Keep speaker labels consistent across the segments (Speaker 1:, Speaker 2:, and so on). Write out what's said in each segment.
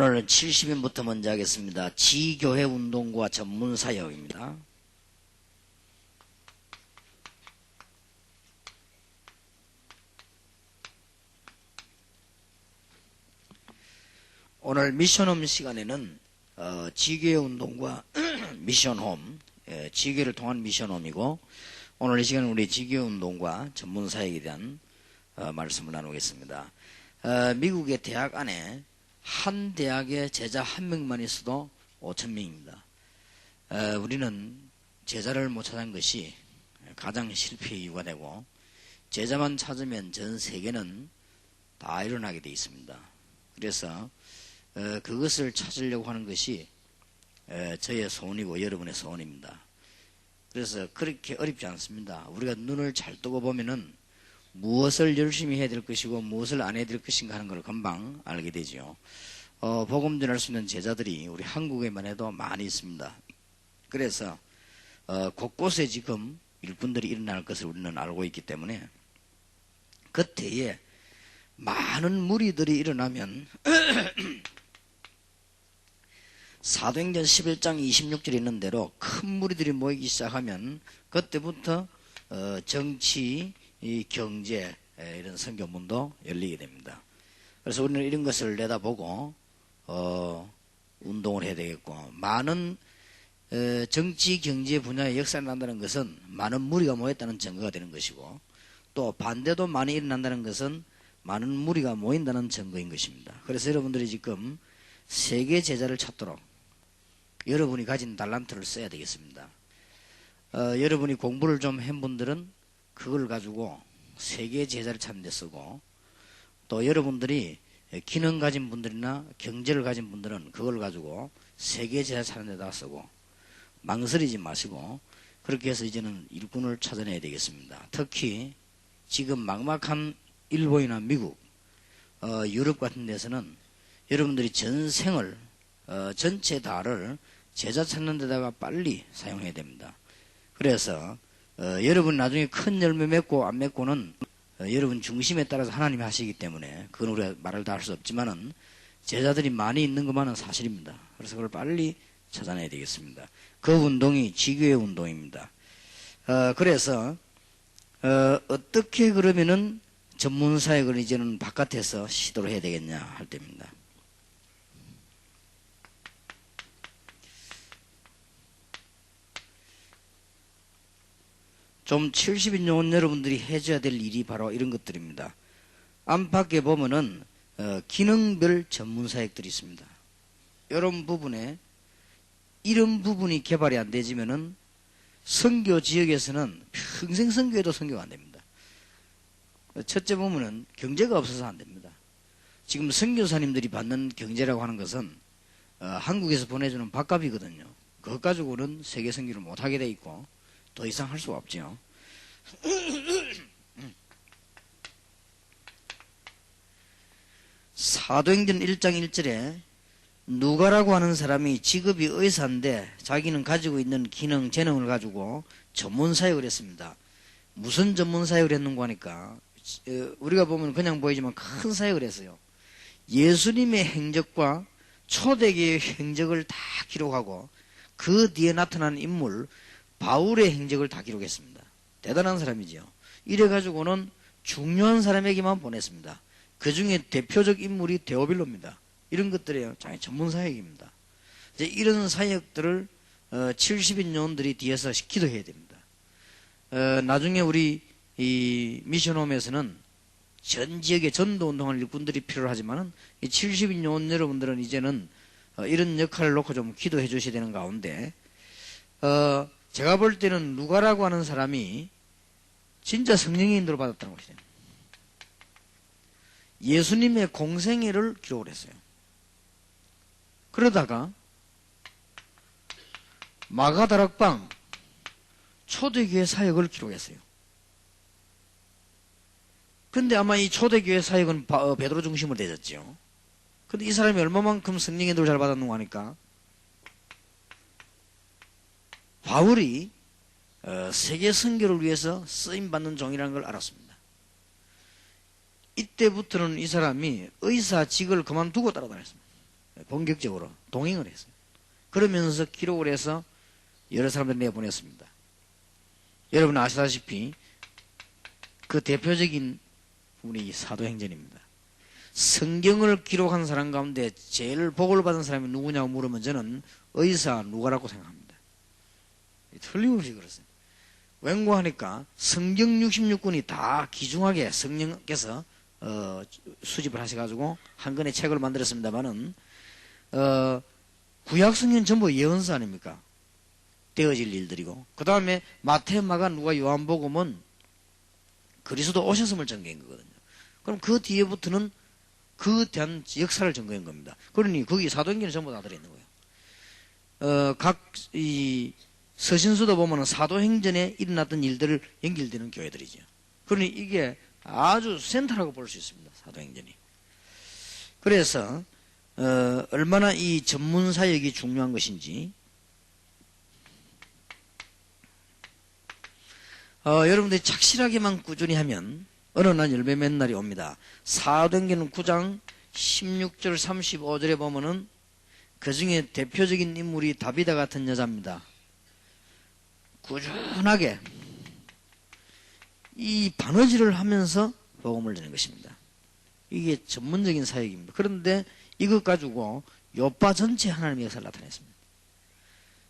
Speaker 1: 오늘은 70인부터 먼저 하겠습니다. 지교회 운동과 전문 사역입니다. 오늘 미션홈 시간에는 지교회 운동과 미션홈, 지교회를 통한 미션홈이고, 오늘 이 시간은 우리 지교회 운동과 전문 사역에 대한 말씀을 나누겠습니다. 미국의 대학 안에 한 대학에 제자 한 명만 있어도 5,000명입니다. 우리는 제자를 못 찾은 것이 가장 실패의 이유가 되고, 제자만 찾으면 전 세계는 다 일어나게 되어 있습니다. 그래서 그것을 찾으려고 하는 것이 저의 소원이고 여러분의 소원입니다. 그래서 그렇게 어렵지 않습니다. 우리가 눈을 잘 뜨고 보면은 무엇을 열심히 해야 될 것이고 무엇을 안 해야 될 것인가 하는 걸 금방 알게 되죠. 복음 전할 수 있는 제자들이 우리 한국에만 해도 많이 있습니다. 그래서 곳곳에 지금 일꾼들이 일어날 것을 우리는 알고 있기 때문에 그때에 많은 무리들이 일어나면 사도행전 11장 26절에 있는 대로 큰 무리들이 모이기 시작하면 그때부터 정치, 경제 이런 선교문도 열리게 됩니다. 그래서 우리는 이런 것을 내다보고 운동을 해야 되겠고, 많은 정치, 경제 분야의 역사를 난다는 것은 많은 무리가 모였다는 증거가 되는 것이고, 또 반대도 많이 일어난다는 것은 많은 무리가 모인다는 증거인 것입니다. 그래서 여러분들이 지금 세계 제자를 찾도록 여러분이 가진 달란트를 써야 되겠습니다. 여러분이 공부를 좀 한 분들은 그걸 가지고 세계 제자를 찾는 데 쓰고, 또 여러분들이 기능 가진 분들이나 경제를 가진 분들은 그걸 가지고 세계 제자 찾는 데다 쓰고, 망설이지 마시고 그렇게 해서 이제는 일꾼을 찾아내야 되겠습니다. 특히 지금 막막한 일본이나 미국, 유럽 같은 데서는 여러분들이 전생을 전체 다를 제자 찾는 데다가 빨리 사용해야 됩니다. 그래서 여러분 나중에 큰 열매 맺고 안 맺고는 여러분 중심에 따라서 하나님이 하시기 때문에 그건 우리가 말을 다 할 수 없지만은 제자들이 많이 있는 것만은 사실입니다. 그래서 그걸 빨리 찾아내야 되겠습니다. 그 운동이 지교회 운동입니다. 그래서 어떻게 그러면은 전문 사역을 이제는 바깥에서 시도를 해야 되겠냐 할 때입니다. 좀 70인 온 여러분들이 해줘야 될 일이 바로 이런 것들입니다. 안팎에 보면은 기능별 전문 사역들이 있습니다. 이런 부분에 이런 부분이 개발이 안 되지면은 선교 지역에서는 평생 선교해도 선교가 안 됩니다. 첫째 보면은 경제가 없어서 안 됩니다. 지금 선교사님들이 받는 경제라고 하는 것은 한국에서 보내주는 밥값이거든요. 그것 가지고는 세계 선교를 못 하게 돼 있고 더 이상 할 수가 없죠. 사도행전 1장 1절에 누가라고 하는 사람이 직업이 의사인데 자기는 가지고 있는 기능, 재능을 가지고 전문 사역을 했습니다. 무슨 전문 사역을 했는가 하니까 우리가 보면 그냥 보이지만 큰 사역을 했어요. 예수님의 행적과 초대교회의 행적을 다 기록하고 그 뒤에 나타난 인물 바울의 행적을 다 기록했습니다. 대단한 사람이죠. 이래가지고는 중요한 사람에게만 보냈습니다. 그 중에 대표적 인물이 데오빌로입니다. 이런 것들이에요. 전문 사역입니다. 이제 이런 사역들을 70인 요원들이 뒤에서 기도해야 됩니다. 나중에 우리 이 미션홈에서는 전 지역에 전도 운동할 일꾼들이 필요하지만은 이 70인 요원 여러분들은 이제는 이런 역할을 놓고 좀 기도해 주셔야 되는 가운데, 제가 볼 때는 누가라고 하는 사람이 진짜 성령의 인도를 받았다는 것이에요. 예수님의 공생애를 기록을 했어요. 그러다가 마가다락방 초대교회 사역을 기록했어요. 근데 아마 이 초대교회 사역은 베드로 중심으로 되었죠. 근데 이 사람이 얼마만큼 성령의 인도를 잘 받았는가 하니까 바울이 세계 선교를 위해서 쓰임받는 종이라는 걸 알았습니다. 이때부터는 이 사람이 의사직을 그만두고 따라다녔습니다. 본격적으로 동행을 했어요. 그러면서 기록을 해서 여러 사람들 내보냈습니다. 여러분 아시다시피 그 대표적인 부분이 사도행전입니다. 성경을 기록한 사람 가운데 제일 복을 받은 사람이 누구냐고 물으면 저는 의사 누가라고 생각합니다. 틀림없이 그렇습니다. 왠고하니까 성경 66권이 다 귀중하게 성령께서 수집을 하셔가지고 한 권의 책을 만들었습니다만은 구약 성경 전부 예언서 아닙니까? 되어질 일들이고 그 다음에 마태, 마가, 누가, 요한복음은 그리스도 오셨음을 전개한 거거든요. 그럼 그 뒤에부터는 그 대한 역사를 전개한 겁니다. 그러니 거기 사도행전이 전부 다 들어있는 거예요. 각 이 서신서도 보면은 사도행전에 일어났던 일들을 연결되는 교회들이죠. 그러니 이게 아주 센터라고 볼 수 있습니다. 사도행전이. 그래서 얼마나 이 전문 사역이 중요한 것인지 여러분들이 착실하게만 꾸준히 하면 어느 날 열매 맺는 날이 옵니다. 사도행전 9장 16절 35절에 보면은 그 중에 대표적인 인물이 다비다 같은 여자입니다. 꾸준하게 이 바느질을 하면서 복음을 전하는 것입니다. 이게 전문적인 사역입니다. 그런데 이것 가지고 요파 전체 하나님의 역사를 나타냈습니다.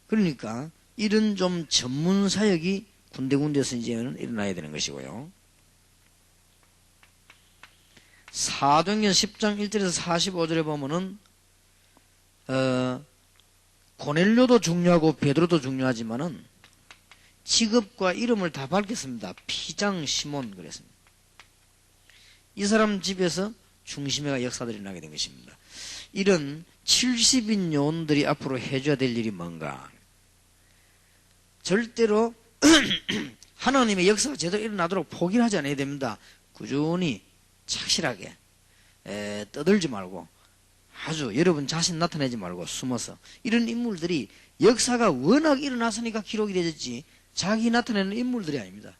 Speaker 1: 그러니까 이런 좀 전문 사역이 군데군데서 이제는 일어나야 되는 것이고요. 사도행전 10장 1절에서 45절에 보면은 고넬료도 중요하고 베드로도 중요하지만은 직업과 이름을 다 밝혔습니다. 피장 시몬 그랬습니다. 이 사람 집에서 중심의 역사들이 나게 된 것입니다. 이런 70인 요원들이 앞으로 해줘야 될 일이 뭔가? 절대로 하나님의 역사가 제대로 일어나도록 포기를 하지 않아야 됩니다. 꾸준히 착실하게 떠들지 말고 아주 여러분 자신 나타내지 말고 숨어서 이런 인물들이 역사가 워낙 일어났으니까 기록이 되었지 자기 나타내는 인물들이 아닙니다.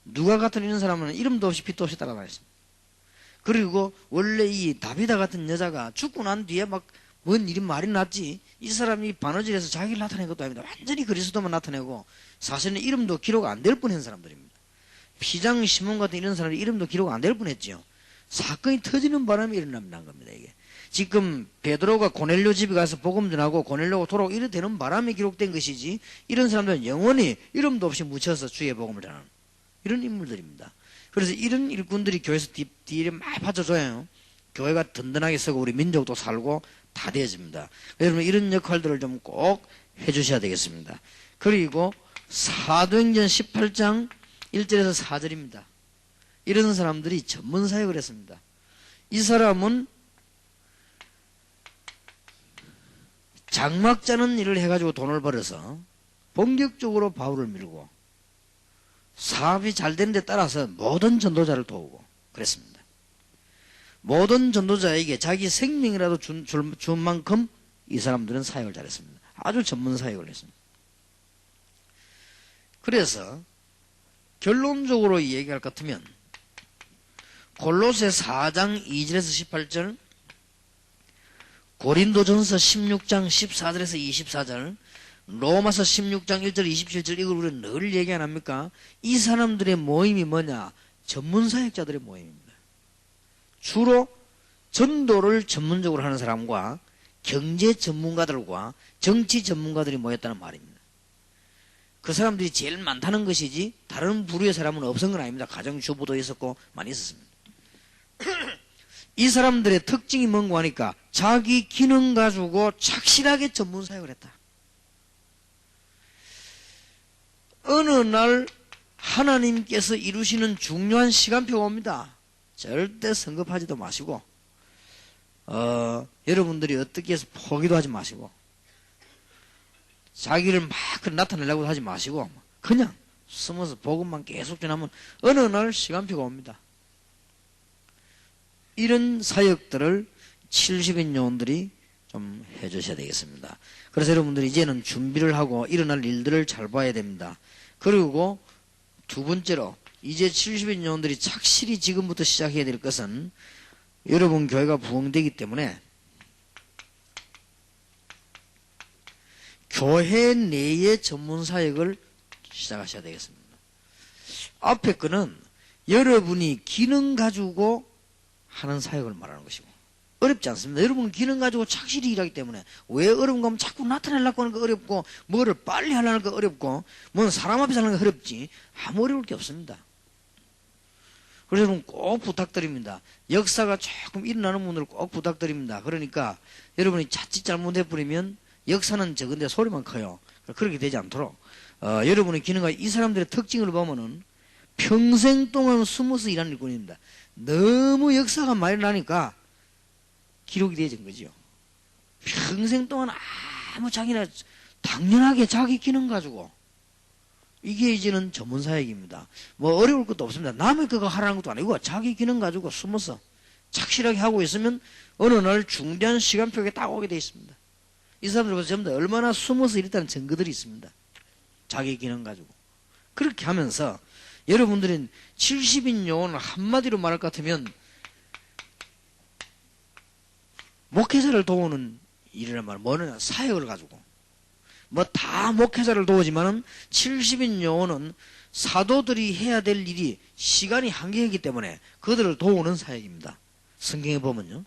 Speaker 1: 누가 같은 이런 사람은 이름도 없이 빛도 없이 따라다녔습니다. 그리고 원래 이 다비다 같은 여자가 죽고 난 뒤에 막 뭔 일이 말이 났지 이 사람이 바느질해서 자기를 나타낸 것도 아닙니다. 완전히 그리스도만 나타내고 사실은 이름도 기록 안 될 뻔한 사람들입니다. 피장 시몬 같은 이런 사람이 이름도 기록 안 될 뻔했죠. 사건이 터지는 바람에 일어난 겁니다. 이게 지금 베드로가 고넬료 집에 가서 복음 전하고 고넬료가 돌아오고 이래 되는 바람에 기록된 것이지 이런 사람들은 영원히 이름도 없이 묻혀서 주의 복음을 전하는 이런 인물들입니다. 그래서 이런 일꾼들이 교회에서 뒤에 많이 받쳐줘요. 교회가 든든하게 서고 우리 민족도 살고 다 되어집니다. 여러분 이런 역할들을 좀 꼭 해주셔야 되겠습니다. 그리고 사도행전 18장 1절에서 4절입니다. 이런 사람들이 전문 사역을 했습니다. 이 사람은 장막 짜는 일을 해가지고 돈을 벌어서 본격적으로 바울을 밀고 사업이 잘 되는 데 따라서 모든 전도자를 도우고 그랬습니다. 모든 전도자에게 자기 생명이라도 준 만큼 이 사람들은 사역을 잘했습니다. 아주 전문 사역을 했습니다. 그래서 결론적으로 얘기할 것 같으면 골로새 4장 2절에서 18절 고린도전서 16장 14절에서 24절 로마서 16장 1절 27절 이걸 우리는 늘 얘기 안 합니까? 이 사람들의 모임이 뭐냐? 전문사역자들의 모임입니다. 주로 전도를 전문적으로 하는 사람과 경제 전문가들과 정치 전문가들이 모였다는 말입니다. 그 사람들이 제일 많다는 것이지 다른 부류의 사람은 없은 건 아닙니다. 가정주부도 있었고 많이 있었습니다. 이 사람들의 특징이 뭔가 하니까 자기 기능 가지고 착실하게 전문사역을 했다. 어느 날 하나님께서 이루시는 중요한 시간표가 옵니다. 절대 성급하지도 마시고 여러분들이 어떻게 해서 포기도 하지 마시고 자기를 막 나타내려고 하지 마시고 그냥 숨어서 복음만 계속 전하면 어느 날 시간표가 옵니다. 이런 사역들을 70인 요원들이 좀 해주셔야 되겠습니다. 그래서 여러분들이 이제는 준비를 하고 일어날 일들을 잘 봐야 됩니다. 그리고 두 번째로 이제 70인 요원들이 착실히 지금부터 시작해야 될 것은 여러분 교회가 부흥되기 때문에 교회 내의 전문 사역을 시작하셔야 되겠습니다. 앞에 거는 여러분이 기능 가지고 하는 사역을 말하는 것이고, 어렵지 않습니다. 여러분은 기능 가지고 착실히 일하기 때문에 왜 어려운가 하면 자꾸 나타내려고 하는 거 어렵고, 뭐를 빨리 하려는 거 어렵고, 뭐는 사람 앞에서 하는 거 어렵지, 아무 어려울 게 없습니다. 그래서 여러분 꼭 부탁드립니다. 역사가 조금 일어나는 분들을 꼭 부탁드립니다. 그러니까 여러분이 자칫 잘못해버리면 역사는 적은데 소리만 커요. 그렇게 되지 않도록 여러분의 기능과 이 사람들의 특징을 보면은 평생 동안 숨어서 일하는 일꾼입니다. 너무 역사가 많이 나니까 기록이 되어진 거죠. 평생 동안 아무 자기나 당연하게 자기 기능 가지고, 이게 이제는 전문 사역입니다. 뭐 어려울 것도 없습니다. 남의 그거 하라는 것도 아니고 자기 기능 가지고 숨어서 착실하게 하고 있으면 어느 날 중대한 시간표에 딱 오게 되어 있습니다. 이 사람들 보세요. 전부 다 얼마나 숨어서 일했다는 증거들이 있습니다. 자기 기능 가지고. 그렇게 하면서 여러분들은 70인 요원을 한마디로 말할 것 같으면 목회자를 도우는 일이란 말은 뭐냐, 사역을 가지고. 뭐 다 목회자를 도우지만은 70인 요원은 사도들이 해야 될 일이 시간이 한계이기 때문에 그들을 도우는 사역입니다. 성경에 보면요.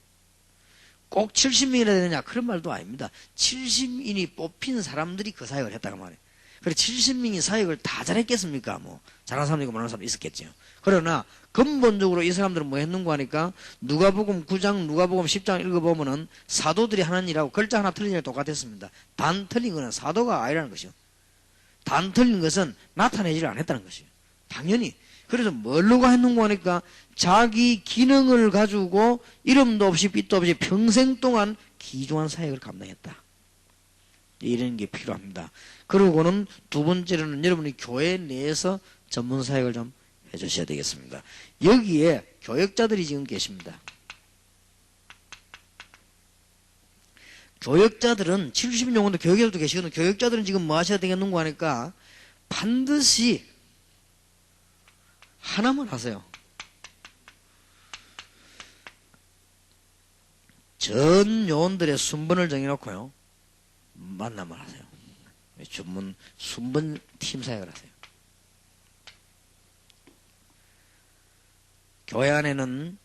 Speaker 1: 꼭 70명이나 되느냐 그런 말도 아닙니다. 70인이 뽑힌 사람들이 그 사역을 했다고 말해요. 그래 70명이 사역을 다 잘했겠습니까? 뭐 잘하는 사람도 있고 못하는 사람도 있었겠죠. 그러나 근본적으로 이 사람들은 뭐 했는가 하니까 누가복음 9장 누가복음 10장 읽어보면은 사도들이 하는 일하고 글자 하나 틀린 일이 똑같았습니다. 단 틀린 것은 사도가 아니라는 것이요. 단 틀린 것은 나타내지를 않았다는 것이요. 당연히. 그래서 뭘로가 했는가 하니까 자기 기능을 가지고 이름도 없이 빛도 없이 평생 동안 기중한 사역을 감당했다. 이런 게 필요합니다. 그러고는 두 번째로는 여러분이 교회 내에서 전문 사역을 좀 해주셔야 되겠습니다. 여기에 교역자들이 지금 계십니다. 교역자들은 70명원도 교역자들도 계시거든요. 교역자들은 지금 뭐 하셔야 되겠는가 하니까 반드시 하나만 하세요. 전 요원들의 순번을 정해놓고요. 만남을 하세요. 전문 순번 팀 사역을 하세요. 교회 안에는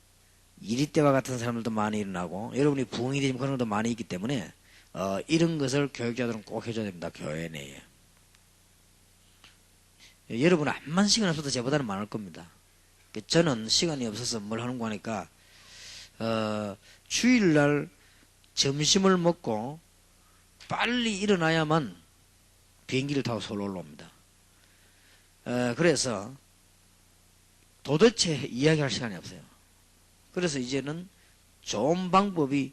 Speaker 1: 이리 때와 같은 사람들도 많이 일어나고 여러분이 부흥이 되면 그런 것도 많이 있기 때문에 이런 것을 교육자들은 꼭 해줘야 됩니다. 교회 내에. 여러분 암만 시간 없어도 저보다는 많을 겁니다. 저는 시간이 없어서 뭘 하는가 하니까 주일날 점심을 먹고 빨리 일어나야만 비행기를 타고 서울 올라옵니다. 그래서 도대체 이야기할 시간이 없어요. 그래서 이제는 좋은 방법이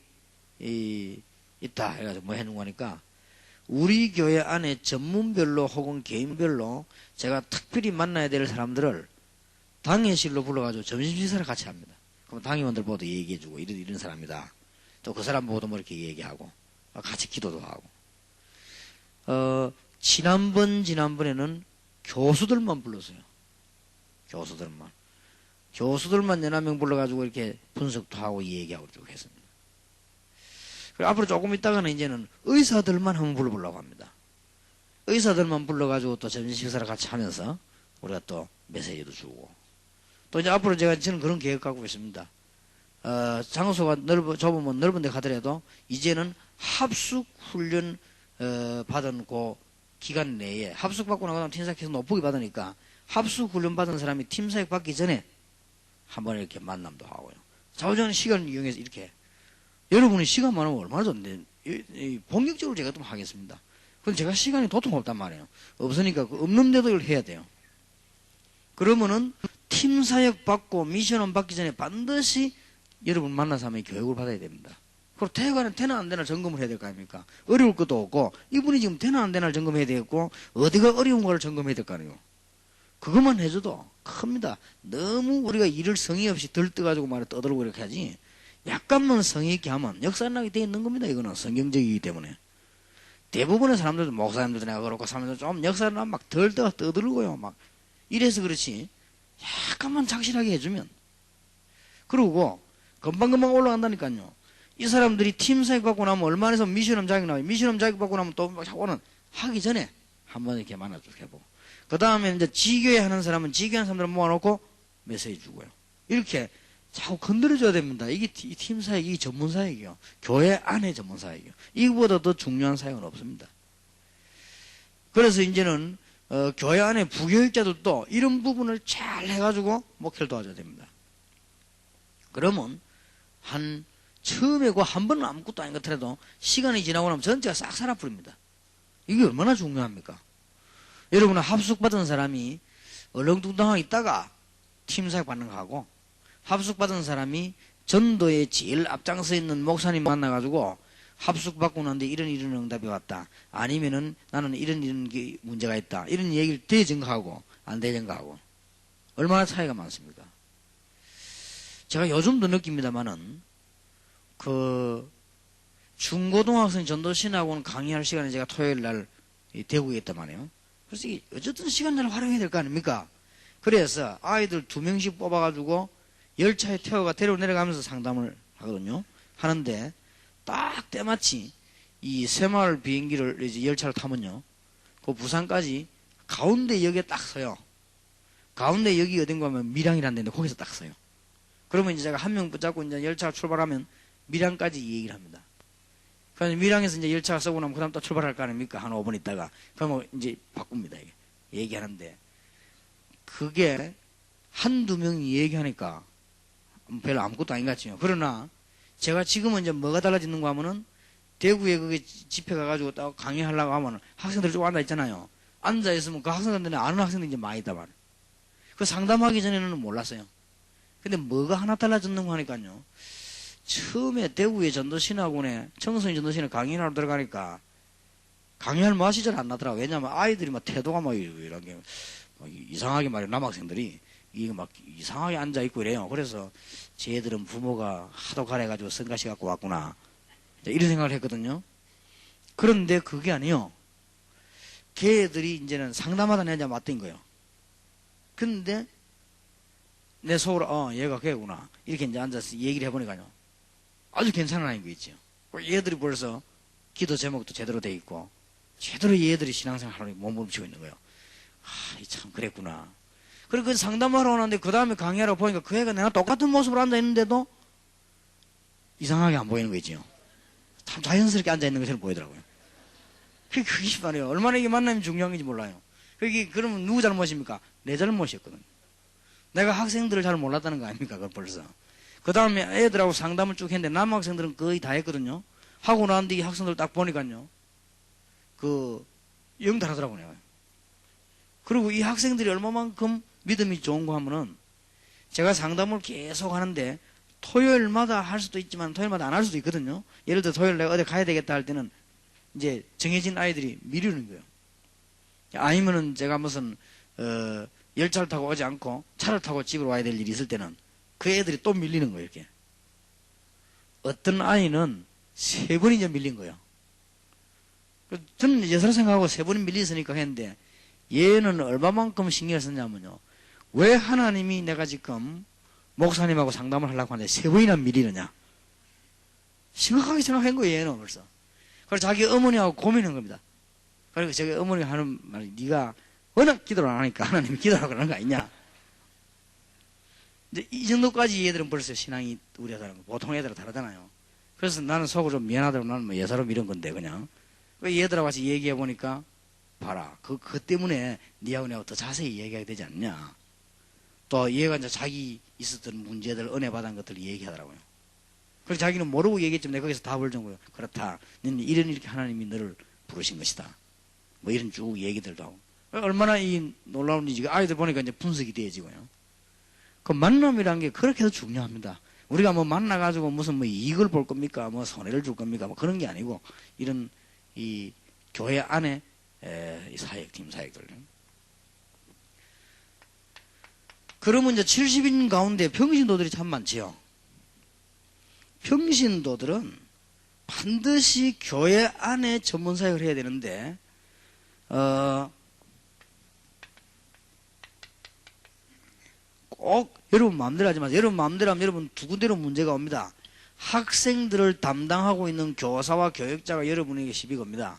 Speaker 1: 있다 해가지고 뭐 해놓은 거니까 우리 교회 안에 전문별로 혹은 개인별로 제가 특별히 만나야 될 사람들을 당회실로 불러가지고 점심 식사를 같이 합니다. 그럼 당회원들 모두 얘기해주고 이런 사람이다. 또 그 사람 모두 뭐 이렇게 얘기하고 같이 기도도 하고. 지난번에는 교수들만 불렀어요. 교수들만 연합 명 불러가지고 이렇게 분석도 하고 얘기하고 쭉 했습니다. 그리고 앞으로 조금 있다가는 이제는 의사들만 한번 불러보려고 합니다. 의사들만 불러가지고 또 점심 식사를 같이 하면서 우리가 또 메시지도 주고. 또 이제 앞으로 저는 그런 계획 갖고 있습니다. 장소가 좁으면 넓은 데 가더라도 이제는 합숙 훈련 받은 그 기간 내에 합숙 받고 나가면 팀사역에서 높게 받으니까 합숙 훈련 받은 사람이 팀사역 받기 전에 한번 이렇게 만남도 하고요. 자우자는 시간을 이용해서 이렇게 여러분이 시간 많으면 얼마나 좋은데 본격적으로 제가 좀 하겠습니다. 근데 제가 시간이 도통 없단 말이에요. 없으니까 그 없는데도 이걸 해야 돼요. 그러면은 팀사역 받고 미션은 받기 전에 반드시 여러분 만나서 하면 교육을 받아야 됩니다. 그리고 되나 안 되나 점검을 해야 될 거 아닙니까? 어려울 것도 없고 이분이 지금 되나 안 되나 점검해야 되겠고 어디가 어려운 걸 점검해야 될 거 아니에요. 그것만 해줘도 큽니다. 너무 우리가 일을 성의 없이 들떠가지고 말을 떠들고 이렇게 하지 약간만 성의 있게 하면 역사나게 되어 있는 겁니다. 이거는 성경적이기 때문에. 대부분의 사람들도 목사님들도 내가 그렇고 사람들 좀 역사나 막 떠들고요. 막 이래서 그렇지 약간만 착실하게 해주면 그러고 금방금방 올라간다니까요. 이 사람들이 팀 사역 받고 나면 얼마나 해서 미션업 자격 나와요. 미션업 자격 받고 나면 또 하고는 하기 전에 한번 이렇게 만나서 해보고, 그 다음에 이제 지교회 하는 사람은 지교회 하는 사람들을 모아놓고 메시지 주고요. 이렇게 자꾸 건드려줘야 됩니다. 이게 팀 사역, 이게 전문 사역이요. 교회 안에 전문 사역이요. 이거보다 더 중요한 사역은 없습니다. 그래서 이제는 교회 안에 부교육자들도 이런 부분을 잘 해가지고 목회를 도와줘야 됩니다. 그러면 처음에 그 한 번은 아무것도 아닌 것 같더라도 시간이 지나고 나면 전체가 싹 살아버립니다. 이게 얼마나 중요합니까? 여러분은 합숙받은 사람이 얼렁뚱땅하고 있다가 팀사역 받는 거 하고, 합숙받은 사람이 전도에 제일 앞장서 있는 목사님 만나가지고 합숙받고 난데 이런 응답이 왔다, 아니면은 나는 이런 게 문제가 있다, 이런 얘기를 대증가하고 안 대증가하고, 얼마나 차이가 많습니까? 제가 요즘도 느낍니다만은 중고등학생 전도신학원 강의할 시간에 제가 토요일 날 대구에 있단 말이에요. 그래서 어쨌든 시간을 활용해야 될 거 아닙니까? 그래서 아이들 2명씩 뽑아가지고 열차에 태워가 데리고 내려가면서 상담을 하거든요. 하는데 딱 때마치 이 새마을 비행기를 이제 열차를 타면요, 그 부산까지 가운데 역에 딱 서요. 가운데 역이 어딘가 하면 밀양이라는 데인데 거기서 딱 서요. 그러면 이제 제가 한 명 붙잡고 이제 열차가 출발하면 밀양까지 이 얘기를 합니다. 그래서 밀양에서 이제 열차가 서고 나면 그 다음 또 출발할 거 아닙니까? 한 5분 있다가. 그러면 이제 바꿉니다. 이게. 얘기하는데. 그게 한두 명이 얘기하니까 별로 아무것도 아닌 것 같지요. 그러나 제가 지금은 이제 뭐가 달라지는가 하면은 대구에 그게 집회 가가지고 딱 강의하려고 하면은 학생들이 쭉 앉아있잖아요. 앉아있으면 그 학생들은 아는 학생들이 이제 많이 있단 말이에요. 그 상담하기 전에는 몰랐어요. 근데 뭐가 하나 달라졌는가 하니까요, 처음에 대구의 전도신학원에 청소년 전도신에 강의를 하러 들어가니까 강의할 맛이 잘 안 나더라고요. 왜냐하면 아이들이 막 태도가 막 이런 게 이상하게 말이에요. 남학생들이 이게 막 이상하게 앉아 있고 이래요. 그래서 쟤들은 부모가 하도 가래가지고 성가시 갖고 왔구나, 이런 생각을 했거든요. 그런데 그게 아니에요. 걔들이 이제는 상담하다 내자 맞던 거예요. 근데 내 속으로 얘가 걔구나 이렇게 이제 앉아서 얘기를 해보니까요, 아주 괜찮은 아이인 거 있죠. 얘들이 벌써 기도 제목도 제대로 돼 있고 제대로 얘들이 신앙생활 하려고 몸부림치고 있는 거예요. 참 그랬구나. 그리고 그 상담하러 오는데 그 다음에 강의하러 보니까 그 애가 내가 똑같은 모습으로 앉아 있는데도 이상하게 안 보이는 거 있죠. 참 자연스럽게 앉아 있는 것처럼 보이더라고요. 그게 말이에요. 얼마나 이게 만남이 중요한 건지 몰라요. 그게 그러면 누구 잘못입니까? 내 잘못이었거든요. 내가 학생들을 잘 몰랐다는 거 아닙니까? 그걸 벌써. 그 다음에 애들하고 상담을 쭉 했는데 남학생들은 거의 다 했거든요. 하고 난 뒤 학생들 딱 보니까요, 영 다르더라고요. 그리고 이 학생들이 얼마만큼 믿음이 좋은가 하면은, 제가 상담을 계속 하는데 토요일마다 할 수도 있지만 토요일마다 안 할 수도 있거든요. 예를 들어 토요일 내가 어디 가야 되겠다 할 때는 이제 정해진 아이들이 미루는 거예요. 아니면은 제가 무슨 열차를 타고 오지 않고 차를 타고 집으로 와야 될 일이 있을 때는 그 애들이 또 밀리는 거예요. 이렇게. 어떤 아이는 3번이 이제 밀린 거예요. 저는 예사로 생각하고 3번이 밀렸으니까 했는데, 얘는 얼마만큼 신경을 썼냐면요, 왜 하나님이 내가 지금 목사님하고 상담을 하려고 하는데 3번이나 밀리느냐, 심각하게 생각한 거예요. 얘는 벌써. 그래서 자기 어머니하고 고민한 겁니다. 그리고 저기 어머니가 하는 말이, 네가 워낙 기도를 안 하니까 하나님이 기도하라고 그러는 거 아니냐. 이제 이 정도까지 얘들은 벌써 신앙이 우리 애들은 보통 애들은 다르잖아요. 그래서 나는 속으로 좀 미안하다고, 나는 뭐 예사로 이런 건데 그냥. 얘들하고 같이 얘기해 보니까, 봐라, 그거 때문에 니하고 내하고 더 자세히 얘기하게 되지 않냐. 또 얘가 이제 자기 있었던 문제들, 은혜 받은 것들을 얘기하더라고요. 그래서 자기는 모르고 얘기했지만 내가 거기서 답을 준 거예요. 그렇다, 너는 이렇게 하나님이 너를 부르신 것이다, 뭐 이런 쭉 얘기들도 하고. 얼마나 이 놀라운 일이지. 아이들 보니까 이제 분석이 되어지고요. 그 만남이라는 게 그렇게도 중요합니다. 우리가 뭐 만나가지고 무슨 뭐 이익을 볼 겁니까? 뭐 손해를 줄 겁니까? 뭐 그런 게 아니고, 이런 이 교회 안에 이 사역팀 사역들. 그러면 이제 70인 가운데 평신도들이 참 많지요. 평신도들은 반드시 교회 안에 전문 사역을 해야 되는데, 꼭 여러분 마음대로 하지 마세요. 여러분 마음대로 하면 여러분 두 군데로 문제가 옵니다. 학생들을 담당하고 있는 교사와 교육자가 여러분에게 시비 겁니다.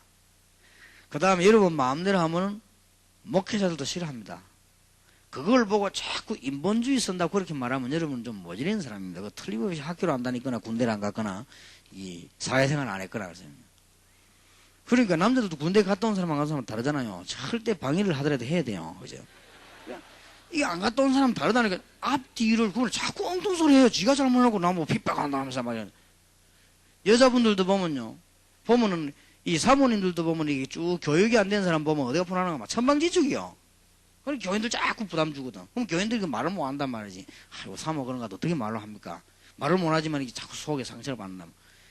Speaker 1: 그 다음에 여러분 마음대로 하면은 목회자들도 싫어합니다. 그걸 보고 자꾸 인본주의 쓴다고 그렇게 말하면 여러분 좀 모질린 사람입니다. 그 틀림없이 학교를 안 다니거나 군대를 안 갔거나 이 사회생활 안 했거나 그러세요. 그러니까 남자들도 군대 갔다 온 사람 안 간 사람 다르잖아요. 절대 방해를 하더라도 해야 돼요. 그죠? 이게 안 갔다 온 사람 다르다니까 앞뒤를 그걸 자꾸 엉뚱 소리 해요. 지가 잘못하고 나뭐 핍박한다 하면서 말이야. 여자분들도 보면은 이 사모님들도 보면 이게 쭉 교육이 안 된 사람 보면 어디가 편안한가 막 천방지축이요. 그럼 교인들 자꾸 부담 주거든. 그럼 교인들이 그 말을 못 한단 말이지. 아이고 사모 그런가 어떻게 말로 합니까? 말을 못 하지만 이게 자꾸 속에 상처를 받는다.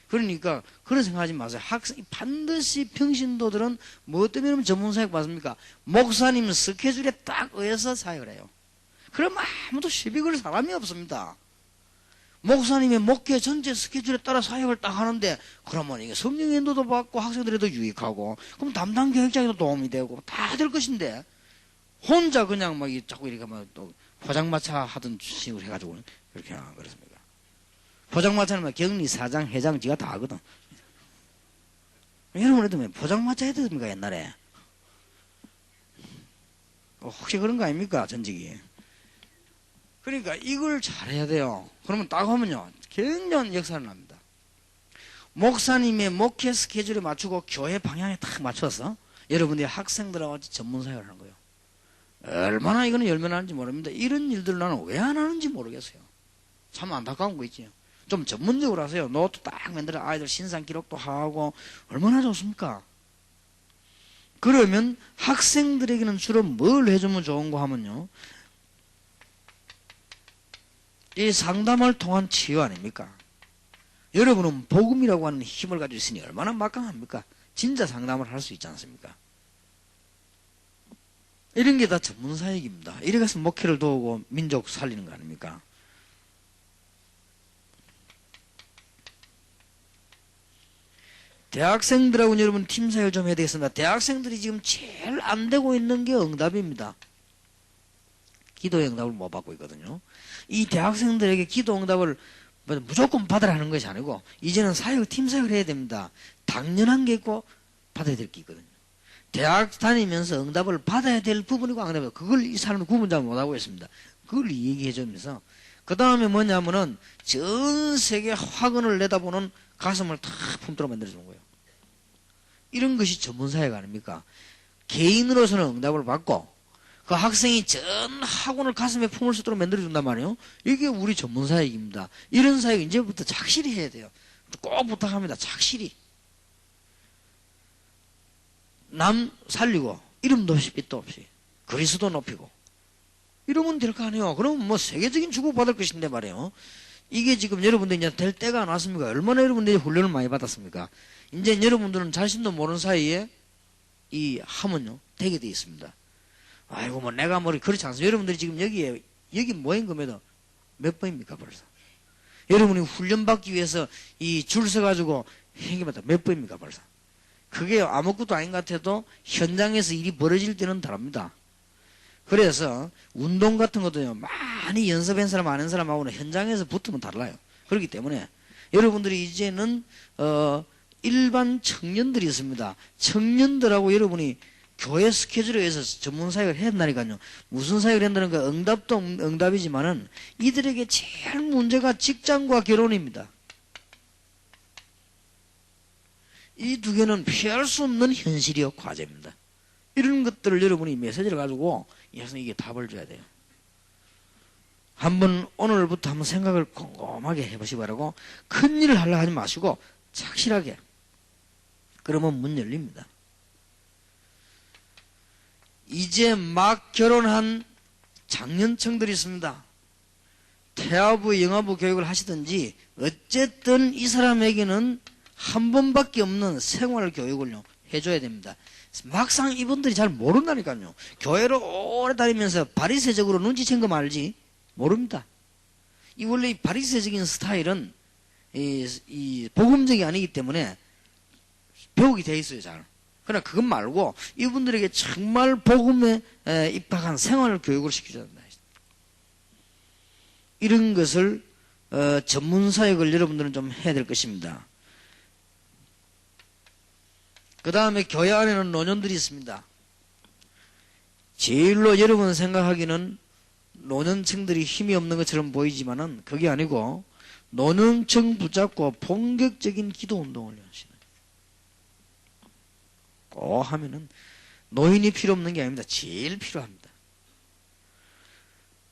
Speaker 1: 그러니까 그런 생각하지 마세요. 학생 반드시 평신도들은 뭐 때문에 전문 사역 받습니까? 목사님 스케줄에 딱 의해서 사역을 해요. 그럼 아무도 시비 걸 사람이 없습니다. 목사님의 목회 전체 스케줄에 따라 사역을 딱 하는데 그러면 이게 성령 인도도 받고 학생들에도 유익하고 그럼 담당 교육자에도 도움이 되고 다 될 것인데 혼자 그냥 막 자꾸 이렇게 막 또 포장마차 하던 식으로 해가지고 그렇게 안 그렇습니까? 포장마차는 격리, 사장, 회장 지가 다 하거든. 여러분에도 왜 포장마차 해드습니까 옛날에? 혹시 그런 거 아닙니까 전직이? 그러니까 이걸 잘해야 돼요. 그러면 딱 하면요 굉장한 역사를 납니다. 목사님의 목회 스케줄에 맞추고 교회 방향에 딱 맞춰서 여러분들이 학생들하고 같이 전문 사역을 하는 거예요. 얼마나 이거는 열면하는지 모릅니다. 이런 일들을 나는 왜 안 하는지 모르겠어요. 참 안타까운 거 있지요. 좀 전문적으로 하세요. 노트 딱 만들어 아이들 신상 기록도 하고 얼마나 좋습니까? 그러면 학생들에게는 주로 뭘 해주면 좋은 거 하면요. 이 상담을 통한 치유 아닙니까? 여러분은 복음이라고 하는 힘을 가지고 있으니 얼마나 막강합니까? 진짜 상담을 할 수 있지 않습니까? 이런 게 다 전문사역입니다. 이래 가서 목회를 도우고 민족 살리는 거 아닙니까? 대학생들하고 여러분 팀사역을 좀 해야 되겠습니다. 대학생들이 지금 제일 안 되고 있는 게 응답입니다. 기도 응답을 못 받고 있거든요. 이 대학생들에게 기도 응답을 무조건 받으라는 것이 아니고 이제는 팀사역을 해야 됩니다. 당연한 게 있고 받아야 될 게 있거든요. 대학 다니면서 응답을 받아야 될 부분이고 안 받아야 그걸 이 사람은 구분잘 못하고 있습니다. 그걸 얘기해 주면서 그 다음에 뭐냐면은 전 세계 화근을 내다보는 가슴을 탁 품도록 만들어주는 거예요. 이런 것이 전문사역 아닙니까? 개인으로서는 응답을 받고 그 학생이 전 학원을 가슴에 품을 수 있도록 만들어준단 말이에요. 이게 우리 전문사역입니다. 이런 사역 이제부터 착실히 해야 돼요. 꼭 부탁합니다. 착실히. 남 살리고 이름도 없이 빛도 없이 그리스도 높이고 이러면 될 거 아니에요. 그러면 뭐 세계적인 주목받을 것인데 말이에요. 이게 지금 여러분들 이제 될 때가 안 왔습니까? 얼마나 여러분들이 훈련을 많이 받았습니까? 이제 여러분들은 자신도 모르는 사이에 이 하면요 되게 돼 있습니다. 아이고 뭐 내가 뭐 그렇지 않습니다. 여러분들이 지금 여기 모인 겁니다. 몇 번입니까 벌써? 여러분이 훈련받기 위해서 이 줄 서가지고 행기마다 몇 번입니까 벌써? 그게 아무것도 아닌 것 같아도 현장에서 일이 벌어질 때는 다릅니다. 그래서 운동 같은 것도요 많이 연습한 사람 아는 사람하고는 현장에서 붙으면 달라요. 그렇기 때문에 여러분들이 이제는 일반 청년들이 있습니다. 청년들하고 여러분이 교회 스케줄에 의해서 전문 사역을 해야 한다니까요. 무슨 사역을 한다는 가 응답도 응답이지만은 이들에게 제일 문제가 직장과 결혼입니다. 이 두 개는 피할 수 없는 현실이요 과제입니다. 이런 것들을 여러분이 메시지를 가지고 이게 답을 줘야 돼요. 한번 오늘부터 한번 생각을 꼼꼼하게 해보시기 바라고 큰 일을 하려고 하지 마시고 착실하게 그러면 문 열립니다. 이제 막 결혼한 장년층들이 있습니다. 태아부, 영아부 교육을 하시든지 어쨌든 이 사람에게는 한 번밖에 없는 생활 교육을 해줘야 됩니다. 막상 이분들이 잘 모른다니까요. 교회로 오래 다니면서 바리새적으로 눈치챈 거 말지 모릅니다. 이 원래 바리새적인 스타일은 이 복음적이 아니기 때문에 배우게 돼 있어요 잘. 그러나 그것 말고 이분들에게 정말 복음에 입학한 생활 교육을 시켜줘야 된다. 이런 것을 전문 사역을 여러분들은 좀 해야 될 것입니다. 그 다음에 교회 안에는 노년들이 있습니다. 제일로 여러분 생각하기는 노년층들이 힘이 없는 것처럼 보이지만은 그게 아니고 노년층 붙잡고 본격적인 기도 운동을 하시는 꼭 하면은 노인이 필요 없는 게 아닙니다. 제일 필요합니다.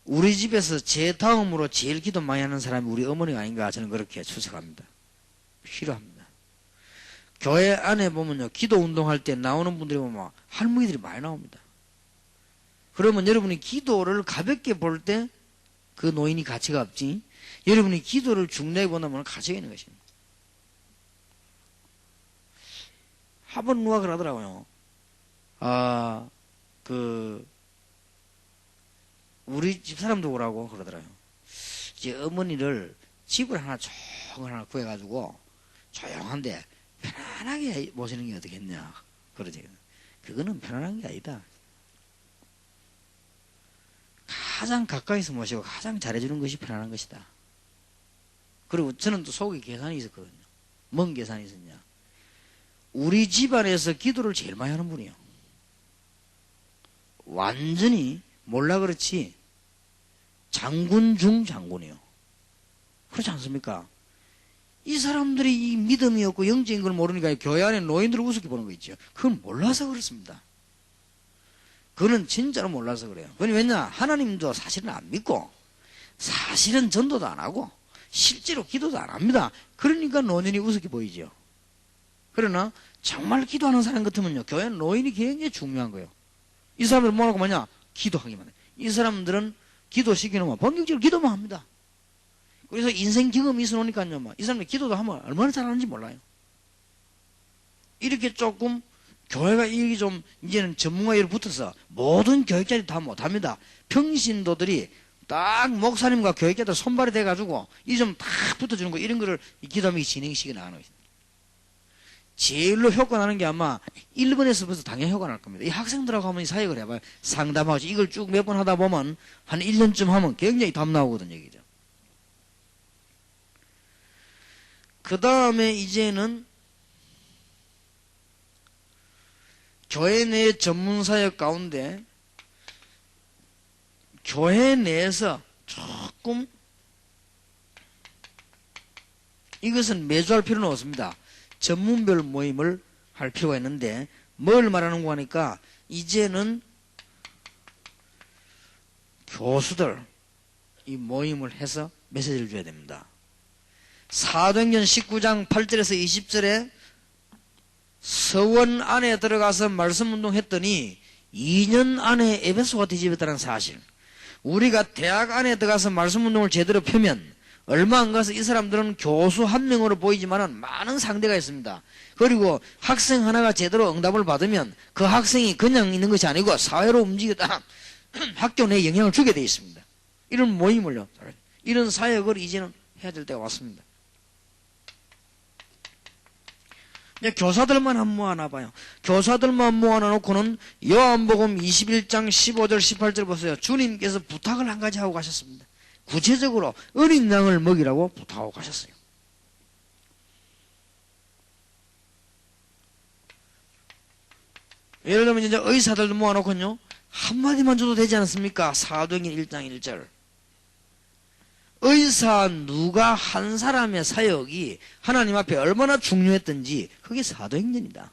Speaker 1: 우리 집에서 제 다음으로 제일 기도 많이 하는 사람이 우리 어머니가 아닌가 저는 그렇게 추측합니다. 필요합니다. 교회 안에 보면요, 기도 운동할 때 나오는 분들이 보면 할머니들이 많이 나옵니다. 그러면 여러분이 기도를 가볍게 볼 때 그 노인이 가치가 없지, 여러분이 기도를 중요하게 본다면 가치가 있는 것입니다. 한번 누가 그러더라고요. 우리 집 사람도 오라고 그러더라고요. 이제 어머니를 집을 하나 구해가지고 조용한데 편안하게 모시는 게 어떻겠냐. 그러지. 그거는 편안한 게 아니다. 가장 가까이서 모시고 가장 잘해주는 것이 편안한 것이다. 그리고 저는 또 속에 계산이 있었거든요. 뭔 계산이 있었냐. 우리 집안에서 기도를 제일 많이 하는 분이요. 완전히 몰라 그렇지 장군 중 장군이요. 그렇지 않습니까? 이 사람들이 이 믿음이 없고 영적인 걸 모르니까 교회 안에 노인들을 우습게 보는 거 있죠. 그건 몰라서 그렇습니다. 그거는 진짜로 몰라서 그래요. 왜냐? 하나님도 사실은 안 믿고 사실은 전도도 안 하고 실제로 기도도 안 합니다. 그러니까 노인이 우습게 보이죠. 그러나 정말 기도하는 사람 같으면요, 교회 노인이 굉장히 중요한 거예요. 이 사람들은 뭐라고 뭐냐? 기도하기만 해. 이 사람들은 기도시키는 본격적으로 기도만 합니다. 그래서 인생 경험이 있어 놓으니까요, 이 사람이 기도도 하면 얼마나 잘하는지 몰라요. 이렇게 조금 교회가 이게 좀 이제는 전문가에 붙어서 모든 교육자들이 다 못합니다. 평신도들이 딱 목사님과 교육자들 손발이 돼가지고 이 좀 딱 붙어주는 거, 이런 거를 기도하면 진행시켜 나가는 것입니다. 제일로 효과 나는 게 아마 1번에서 벌써 당연히 효과 날 겁니다. 이 학생들하고 한번 사역을 해봐요. 상담하고 이걸 쭉 몇 번 하다 보면 한 1년쯤 하면 굉장히 답 나오거든요. 얘기죠. 그 다음에 이제는 교회 내 전문사역 가운데 교회 내에서 조금 이것은 매주 할 필요는 없습니다. 전문별 모임을 할 필요가 있는데 뭘 말하는 거 하니까 이제는 교수들 이 모임을 해서 메시지를 줘야 됩니다. 사도행전 19장 8절에서 20절에 서원 안에 들어가서 말씀 운동했더니 2년 안에 에베소가 뒤집었다는 사실, 우리가 대학 안에 들어가서 말씀 운동을 제대로 펴면 얼마 안 가서 이 사람들은 교수 한 명으로 보이지만 많은 상대가 있습니다. 그리고 학생 하나가 제대로 응답을 받으면 그 학생이 그냥 있는 것이 아니고 사회로 움직였다 학교 내에 영향을 주게 되어 있습니다. 이런 모임을요, 이런 사역을 이제는 해야 될 때가 왔습니다. 교사들만 한 모아놔 봐요. 교사들만 모아놔 놓고는 요한복음 21장 15절 18절 보세요. 주님께서 부탁을 한 가지 하고 가셨습니다. 구체적으로 어린 양을 먹이라고 부탁하고 가셨어요. 예를 들면 이제 의사들도 모아놓고요, 한마디만 줘도 되지 않습니까? 사도행전 1장 1절. 의사 누가 한 사람의 사역이 하나님 앞에 얼마나 중요했던지, 그게 사도행전이다.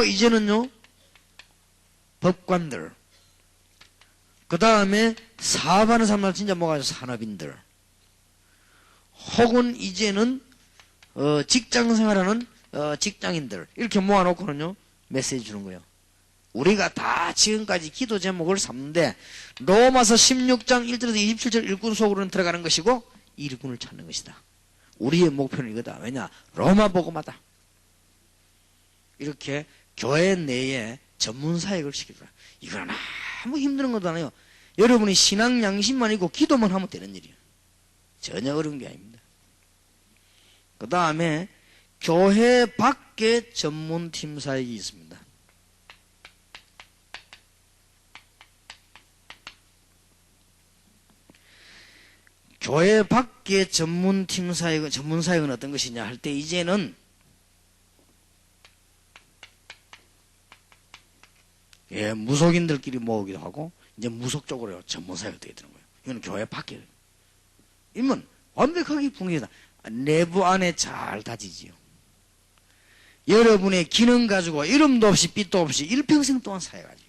Speaker 1: 이제는요, 법관들, 그 다음에 사업하는 사람들, 진짜 산업인들, 혹은 이제는 직장 생활하는 직장인들, 이렇게 모아놓고는요 메시지 주는 거예요. 우리가 다 지금까지 기도 제목을 삼는데 로마서 16장 1절에서 27절 일꾼 속으로는 들어가는 것이고 일꾼을 찾는 것이다. 우리의 목표는 이거다. 왜냐? 로마 복음하다. 이렇게 교회 내에 전문 사역을 시키더라. 이건 아무 힘든 것도 아니에요. 여러분이 신앙 양심만 있고 기도만 하면 되는 일이에요. 전혀 어려운 게 아닙니다. 그 다음에 교회 밖에 전문팀 사역이 있습니다. 교회 밖의 전문 사역은 어떤 것이냐 할 때 이제는 무속인들끼리 모으기도 하고 이제 무속적으로 전문 사역이 되게 되는 거예요. 이건 교회 밖에. 이면 완벽하게 분명하다. 내부 안에 잘 다지지요. 여러분의 기능 가지고 이름도 없이 빛도 없이 일평생 동안 사역하지요.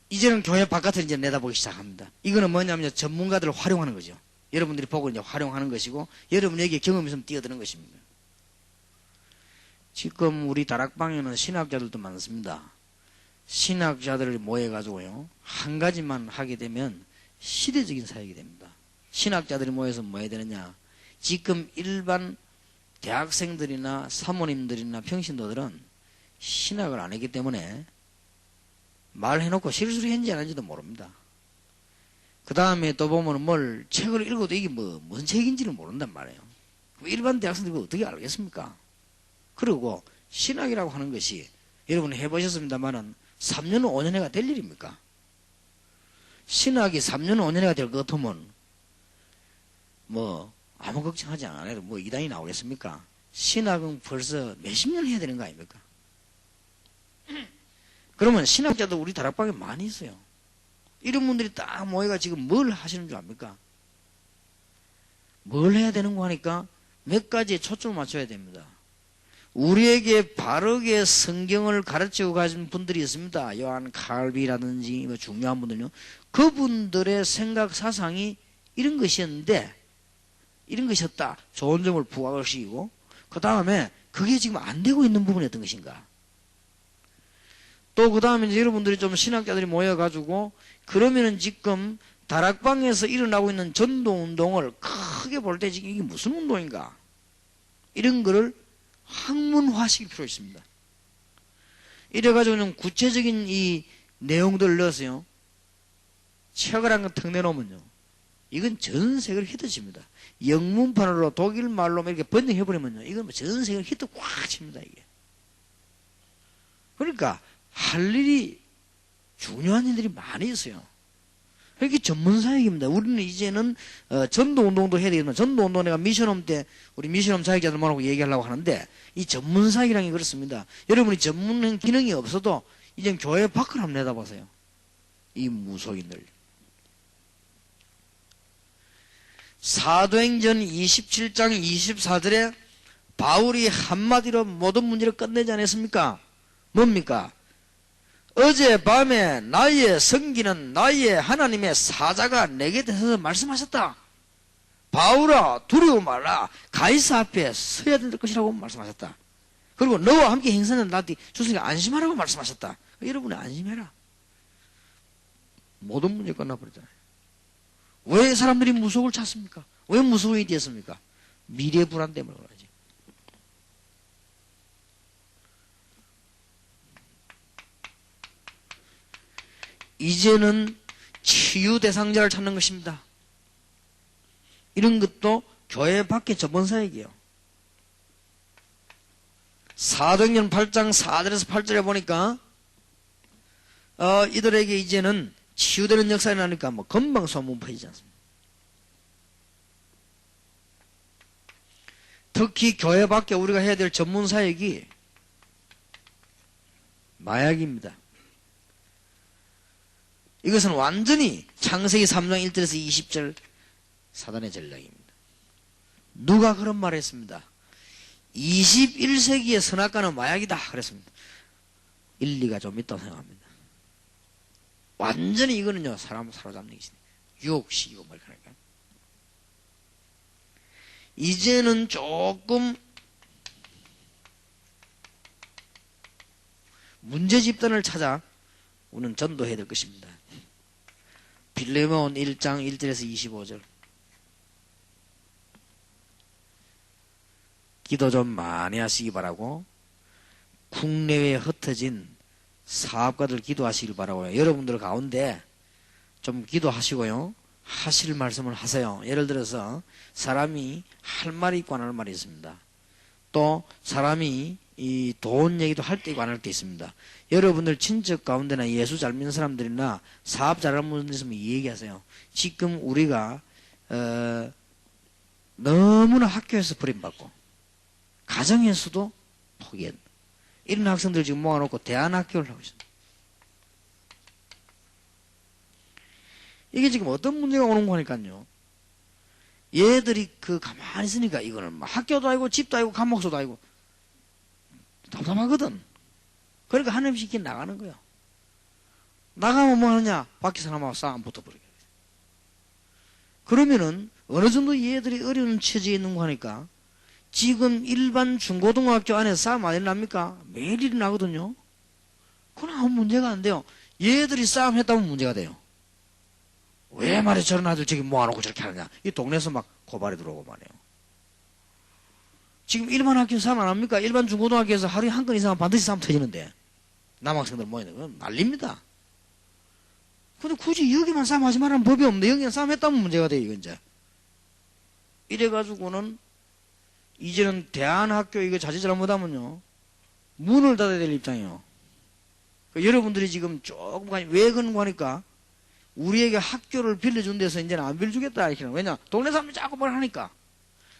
Speaker 1: 이제는 교회 바깥을 이제 내다보기 시작합니다. 이거는 뭐냐면 전문가들을 활용하는 거죠. 여러분들이 보고 이제 활용하는 것이고 여러분에게 경험이 있으면 뛰어드는 것입니다. 지금 우리 다락방에는 신학자들도 많습니다. 신학자들을 모여가지고요. 한 가지만 하게 되면 시대적인 사역이 됩니다. 신학자들이 모여서 뭐 해야 되느냐. 지금 일반 대학생들이나 사모님들이나 평신도들은 신학을 안 했기 때문에 말해놓고 실수를 했는지 안 했는지도 모릅니다. 그 다음에 또 보면 책을 읽어도 이게 무슨 책인지를 모른단 말이에요. 일반 대학생들이 어떻게 알겠습니까? 그리고 신학이라고 하는 것이 여러분 해보셨습니다만은 3년 5년회가 될 일입니까? 신학이 3년 5년회가 될 것 같으면 아무 걱정하지 않아도 이단이 나오겠습니까? 신학은 벌써 몇십 년 해야 되는 거 아닙니까? 그러면 신학자도 우리 다락방에 많이 있어요. 이런 분들이 딱 모여가 지금 뭘 하시는 줄 압니까? 뭘 해야 되는 거 하니까 몇 가지에 초점을 맞춰야 됩니다. 우리에게 바르게 성경을 가르치고 가신 분들이 있습니다. 요한 칼비라든지 중요한 분들요. 그분들의 생각 사상이 이런 것이었는데 이런 것이었다. 좋은 점을 부각을 시키고 그 다음에 그게 지금 안 되고 있는 부분이 어떤 것인가. 또 그 다음에 여러분들이 좀 신학자들이 모여가지고 그러면은 지금 다락방에서 일어나고 있는 전도운동을 크게 볼 때 지금 이게 무슨 운동인가. 이런 거를 학문화시킬 필요가 있습니다. 이래가지고는 구체적인 이 내용들을 넣어서요. 책을 한 권 턱 내놓으면요. 이건 전 세계를 히트칩니다. 영문판으로 독일 말로 이렇게 번역해버리면요. 이건 전 세계를 히트 꽉 칩니다, 이게. 그러니까 할 일이 중요한 일들이 많이 있어요. 이게 전문사역입니다. 우리는 이제는 전도운동도 해야 되겠지만 전도운동 내가 미션홈 때 우리 미션홈 사역자들만하고 얘기하려고 하는데 이 전문사역이라는 게 그렇습니다. 여러분이 전문 기능이 없어도 이제 교회 밖을 한번 내다보세요. 이 무속인들. 사도행전 27장 24절에 바울이 한마디로 모든 문제를 끝내지 않았습니까? 뭡니까? 어젯밤에 나의 섬기는 나의 하나님의 사자가 내게 대해서 말씀하셨다. 바울아 두려워 말라. 가이사 앞에 서야 될 것이라고 말씀하셨다. 그리고 너와 함께 행사는 나한테 주시니까 안심하라고 말씀하셨다. 여러분이 안심해라. 모든 문제 끝나버리잖아요. 왜 사람들이 무속을 찾습니까? 왜 무속이 되었습니까? 미래 불안 때문에 그러지. 이제는 치유 대상자를 찾는 것입니다. 이런 것도 교회 밖의 전문사역이에요. 사도행전 8장 4절에서 8절에 보니까 이들에게 이제는 치유되는 역사가 나니까 금방 소문 퍼지지 않습니다. 특히 교회 밖에 우리가 해야 될 전문사역이 마약입니다. 이것은 완전히 창세기 3장 1절에서 20절 사단의 전략입니다. 누가 그런 말을 했습니다. 21세기의 선악과는 마약이다 그랬습니다. 일리가 좀 있다고 생각합니다. 완전히 이거는요 사람을 사로잡는 것이네. 유혹시키고 뭐 이렇게 하니까. 이제는 조금 문제 집단을 찾아 우리는 전도해야 될 것입니다. 빌레몬 1장 1절에서 25절. 기도 좀 많이 하시기 바라고 국내외에 흩어진 사업가들 기도하시길 바라고요. 여러분들 가운데 좀 기도하시고요. 하실 말씀을 하세요. 예를 들어서 사람이 할 말이 있고 안 할 말이 있습니다. 또 사람이 이 돈 얘기도 할 때 있고 안 할 때 있습니다. 여러분들 친척 가운데나 예수 잘 믿는 사람들이나 사업 잘하는 분들 있으면 이 얘기하세요. 지금 우리가 너무나 학교에서 버림받고 가정에서도 포기했. 이런 학생들 지금 모아놓고 대안학교를 하고 있습니다. 이게 지금 어떤 문제가 오는 거니까요. 얘들이 가만히 있으니까 이거는 뭐 학교도 아니고 집도 아니고 감옥소도 아니고 답답하거든. 그러니까 하나님 시키게 나가는 거야. 나가면 뭐 하느냐? 밖에 사람하고 싸움 붙어버리게. 그러면은 어느 정도 얘들이 어려운 처지에 있는 거 하니까 지금 일반 중고등학교 안에서 싸움 안 일어납니까? 매일 일어나거든요. 그건 아무 문제가 안 돼요. 얘들이 싸움했다면 문제가 돼요. 왜 말이야 저런 아들 저기 모아놓고 저렇게 하느냐. 이 동네에서 막 고발이 들어오고 말이에요. 지금 일반 학교 싸움 안 합니까? 일반 중고등학교에서 하루에 한 건 이상은 반드시 싸움 터지는데 남학생들 모이는 건 난립니다. 근데 굳이 여기만 싸움하지 말라는 법이 없는데 여기만 싸움했다면 문제가 돼요. 이건 이제 이래가지고는 이제는 대안학교 이거 자칫 잘못하면요 문을 닫아야 될 입장이에요. 그러니까 여러분들이 지금 조금 왜 그런 거 하니까 우리에게 학교를 빌려준 데서 이제는 안 빌려주겠다 이렇게. 왜냐 동네 사람들이 자꾸 뭘 하니까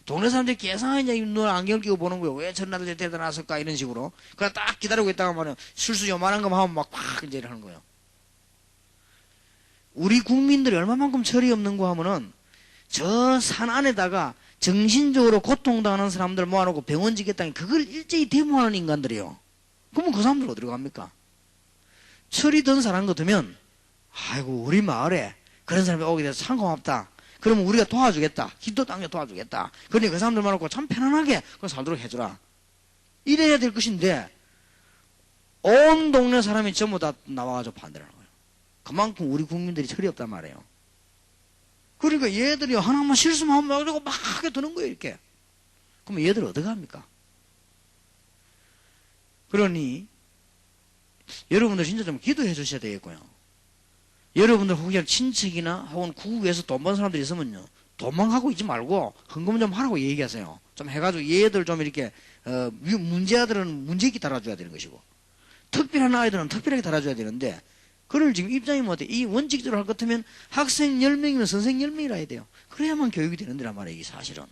Speaker 1: 동네 사람들이 계산하냐 눈 안경 끼고 보는 거예요. 왜 저런 아들 데려다 놨을까 이런 식으로. 그냥 딱 기다리고 있다가 말이야 실수 요만한 것만 하면 막 이제 이러는 거예요. 우리 국민들이 얼마만큼 철이 없는 거 하면은 저 산 안에다가 정신적으로 고통당하는 사람들 모아놓고 병원 지겠다니 그걸 일제히 데모하는 인간들이에요. 그러면 그 사람들 어디로 갑니까? 철이 든 사람 같으면 아이고 우리 마을에 그런 사람이 오게 돼서 참 고맙다. 그러면 우리가 도와주겠다. 기도 당겨 도와주겠다. 그러니 그 사람들 모아놓고 참 편안하게 그 살도록 해주라. 이래야 될 것인데 온 동네 사람이 전부 다 나와가지고 반대를 하는 거예요. 그만큼 우리 국민들이 철이 없단 말이에요. 그러니까 얘들이 하나만 실수만 하면 그러고 막 하게 드는 거예요, 이렇게. 그러면 얘들 어떻게 합니까? 그러니, 여러분들 진짜 좀 기도해 주셔야 되겠고요. 여러분들 혹시 친척이나 혹은 구국에서 돈 번 사람들이 있으면요, 돈만 갖고 있지 말고 헌금 좀 하라고 얘기하세요. 좀 해가지고 얘들 좀 이렇게, 문제아들은 문제 있게 달아줘야 되는 것이고, 특별한 아이들은 특별하게 달아줘야 되는데, 그걸 지금 입장이 못해. 이 원칙적으로 할 것 같으면 학생 10명이면 선생 10명이라 해야 돼요. 그래야만 교육이 되는 데란 말이에요, 이게 사실은.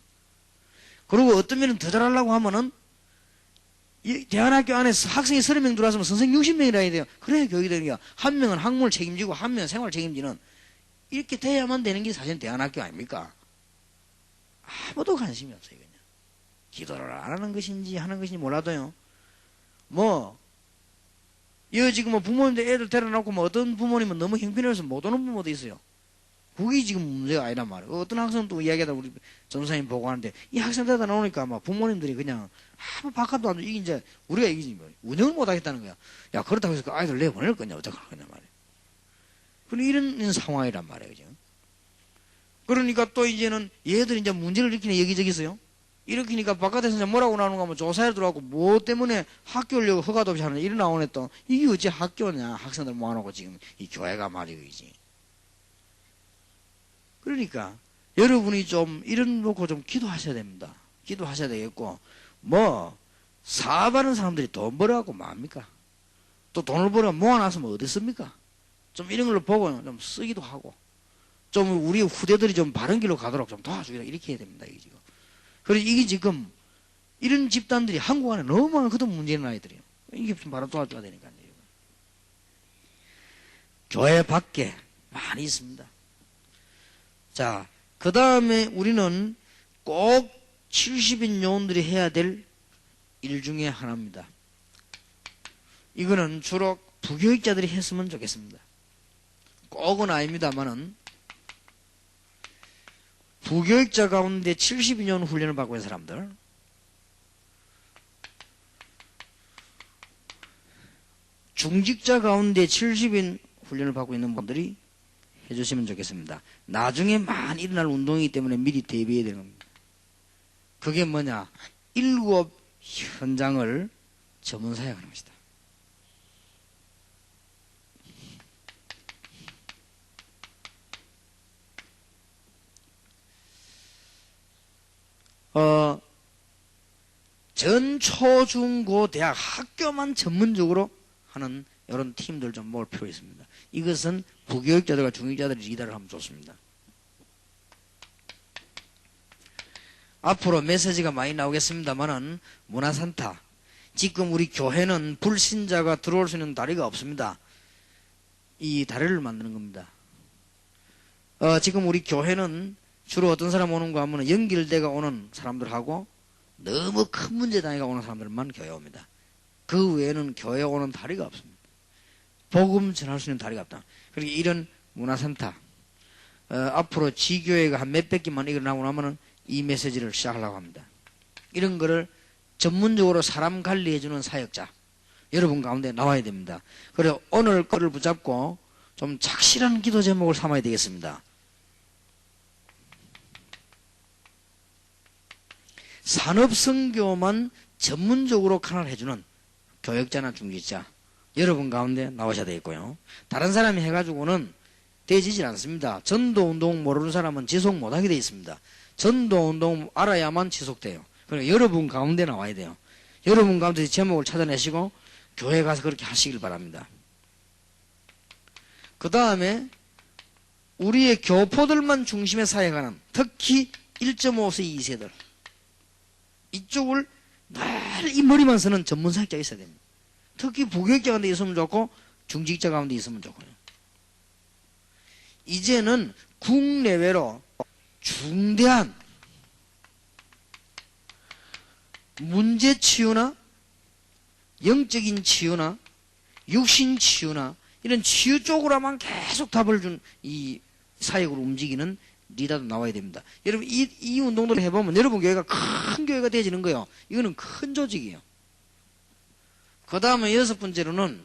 Speaker 1: 그리고 어떤 면은 더 잘하려고 하면은, 이 대안학교 안에서 학생이 30명 들어왔으면 선생 60명이라 해야 돼요. 그래야 교육이 되는 거야. 한 명은 학문을 책임지고 한 명은 생활을 책임지는. 이렇게 돼야만 되는 게 사실 대안학교 아닙니까? 아무도 관심이 없어요, 그냥. 기도를 안 하는 것인지 하는 것인지 몰라도요. 이거 지금 부모님들 애들 데려놓고 어떤 부모님은 너무 형편해서 못 오는 부모도 있어요. 그게 지금 문제가 아니란 말이에요. 어떤 학생은 또 이야기하다 우리 전사님 보고 하는데 이 학생 데려다 놓으니까 부모님들이 그냥 아무 바깥도 안 돼. 이게 이제 우리가 이기지 뭐. 운영을 못 하겠다는 거야. 야, 그렇다고 해서 그 아이들 내보낼 거냐, 어떡할 거냐 말이에요. 그런 이런 상황이란 말이에요, 지금. 그러니까 또 이제는 얘들이 이제 문제를 일으키네, 여기저기서요. 일으키니까 바깥에서 이제 뭐라고 나오는가 하면 조사에 들어가고 뭐 때문에 학교를 허가도 없이 하느냐 이런 나오네 또. 이게 어째 학교냐, 학생들 모아놓고 지금 이 교회가 말이지. 그러니까 여러분이 좀 이런 놓고 좀 기도하셔야 됩니다. 기도하셔야 되겠고 사업하는 사람들이 돈 벌어갖고 뭐합니까? 또 돈을 벌어 모아놨으면 어디 씁니까? 좀 이런 걸로 보고 좀 쓰기도 하고 좀 우리 후대들이 좀 바른 길로 가도록 좀 도와주기로 이렇게 해야 됩니다. 이게 지금. 그래서 이게 지금 이런 집단들이 한국 안에 너무 많은 그런 문제 있는 아이들이에요. 이게 좀 바로 도와줘야 되니까요. 교회 밖에 많이 있습니다. 자, 그 다음에 우리는 꼭 70인 요원들이 해야 될 일 중에 하나입니다. 이거는 주로 부교육자들이 했으면 좋겠습니다. 꼭은 아닙니다만은 부교육자 가운데 72년 훈련을 받고 있는 사람들, 중직자 가운데 70인 훈련을 받고 있는 분들이 해주시면 좋겠습니다. 나중에 많이 일어날 운동이기 때문에 미리 대비해야 되는 겁니다. 그게 뭐냐? 7 현장을 전문 사역하는 것이다. 전 초, 중, 고, 대학 학교만 전문적으로 하는 이런 팀들 좀 모을 필요 있습니다. 이것은 부교육자들과 중교육자들이 리더를 하면 좋습니다. 앞으로 메시지가 많이 나오겠습니다만은 문화산타. 지금 우리 교회는 불신자가 들어올 수 있는 다리가 없습니다. 이 다리를 만드는 겁니다. 지금 우리 교회는 주로 어떤 사람 오는가 하면 연결대가 오는 사람들하고 너무 큰 문제 단위가 오는 사람들만 교회 옵니다. 그 외에는 교회 오는 다리가 없습니다. 복음 전할 수 있는 다리가 없다. 그러니까 이런 문화센터 앞으로 지교회가 한 몇백 개만 일어나고 나면은 이 메시지를 시작하려고 합니다. 이런 거를 전문적으로 사람 관리해주는 사역자 여러분 가운데 나와야 됩니다. 그래서 오늘 거를 붙잡고 좀 착실한 기도 제목을 삼아야 되겠습니다. 산업선교만 전문적으로 관할해주는 교역자나 중직자 여러분 가운데 나오셔야 되겠고요. 다른 사람이 해가지고는 되지질 않습니다. 전도운동 모르는 사람은 지속 못하게 되어 있습니다. 전도운동 알아야만 지속돼요. 그러니까 여러분 가운데 나와야 돼요. 여러분 가운데 제목을 찾아내시고 교회 가서 그렇게 하시길 바랍니다. 그 다음에 우리의 교포들만 중심에 사역하는 특히 1.5세 2세들 이쪽을 늘 이 머리만 쓰는 전문 사역자가 있어야 됩니다. 특히 부교육자 가운데 있으면 좋고 중직자 가운데 있으면 좋고요. 이제는 국내외로 중대한 문제 치유나 영적인 치유나 육신 치유나 이런 치유 쪽으로만 계속 답을 준 이 사역으로 움직이는 리더도 나와야 됩니다. 여러분 이 운동들을 해보면 여러분 교회가 큰 교회가 되어지는 거예요. 이거는 큰 조직이에요. 그 다음에 6번째로는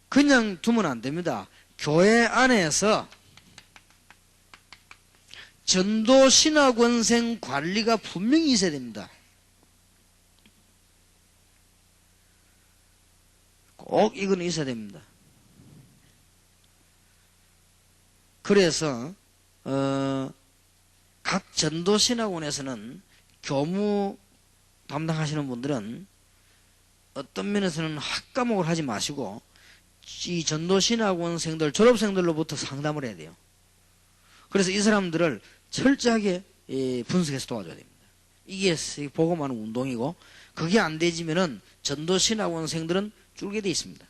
Speaker 1: 그냥 두면 안 됩니다. 교회 안에서 전도신학원생 관리가 분명히 있어야 됩니다. 꼭 이거는 있어야 됩니다. 그래서 각 전도신학원에서는 교무 담당하시는 분들은 어떤 면에서는 학과목을 하지 마시고 이 전도신학원생들 졸업생들로부터 상담을 해야 돼요. 그래서 이 사람들을 철저하게 분석해서 도와줘야 됩니다. 이게 복음하는 운동이고 그게 안 되지면은 전도신학원생들은 줄게 돼 있습니다.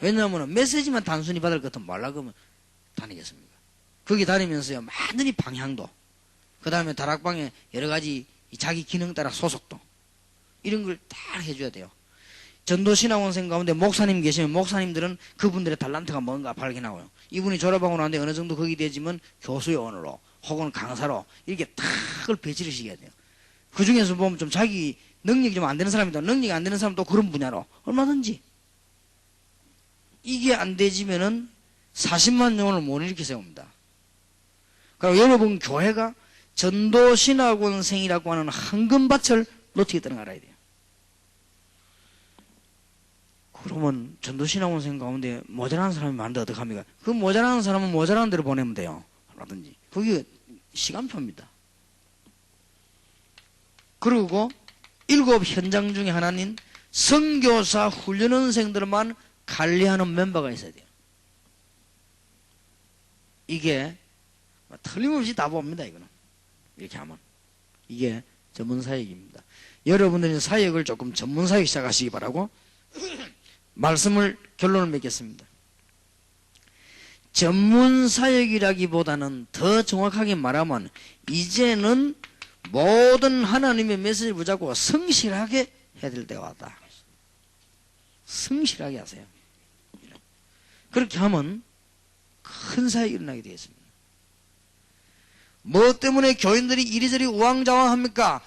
Speaker 1: 왜냐하면 메시지만 단순히 받을 것 같으면 말라 그러면 다니겠습니까? 거기 다니면서요 많은 방향도 그 다음에 다락방에 여러 가지 자기 기능 따라 소속도 이런 걸 다 해줘야 돼요. 전도신학원생 가운데 목사님 계시면 목사님들은 그분들의 달란트가 뭔가 발견하고요. 이분이 졸업하고 나는데 어느 정도 거기 되지만 교수요원으로 혹은 강사로 이렇게 탁을 배치를 시켜야 돼요. 그 중에서 보면 좀 자기 능력이 좀 안 되는 사람이다. 능력이 안 되는 사람도 그런 분야로 얼마든지 이게 안 되지면은 40만 영혼을 못 일으켜 세웁니다. 그리고 여러분 교회가 전도신학원생이라고 하는 황금밭을 놓치겠다는 걸 알아야 돼요. 그러면 전도신학원생 가운데 모자라는 사람이 많은데 어떡합니까? 그 모자라는 사람은 모자라는 대로 보내면 돼요. 라든지. 그게 시간표입니다. 그리고 7 현장 중에 하나인 선교사 훈련원생들만 관리하는 멤버가 있어야 돼요. 이게 틀림없이 다 봅니다. 이거는 이렇게 하면 이게 전문 사역입니다. 여러분들이 사역을 조금 전문 사역 시작하시기 바라고 말씀을 결론을 맺겠습니다. 전문 사역이라기보다는 더 정확하게 말하면 이제는 모든 하나님의 메시지를 붙잡고 성실하게 해야 될 때가 왔다. 성실하게 하세요. 그렇게 하면 큰 사역이 일어나게 되겠습니다. 뭐 때문에 교인들이 이리저리 우왕좌왕합니까?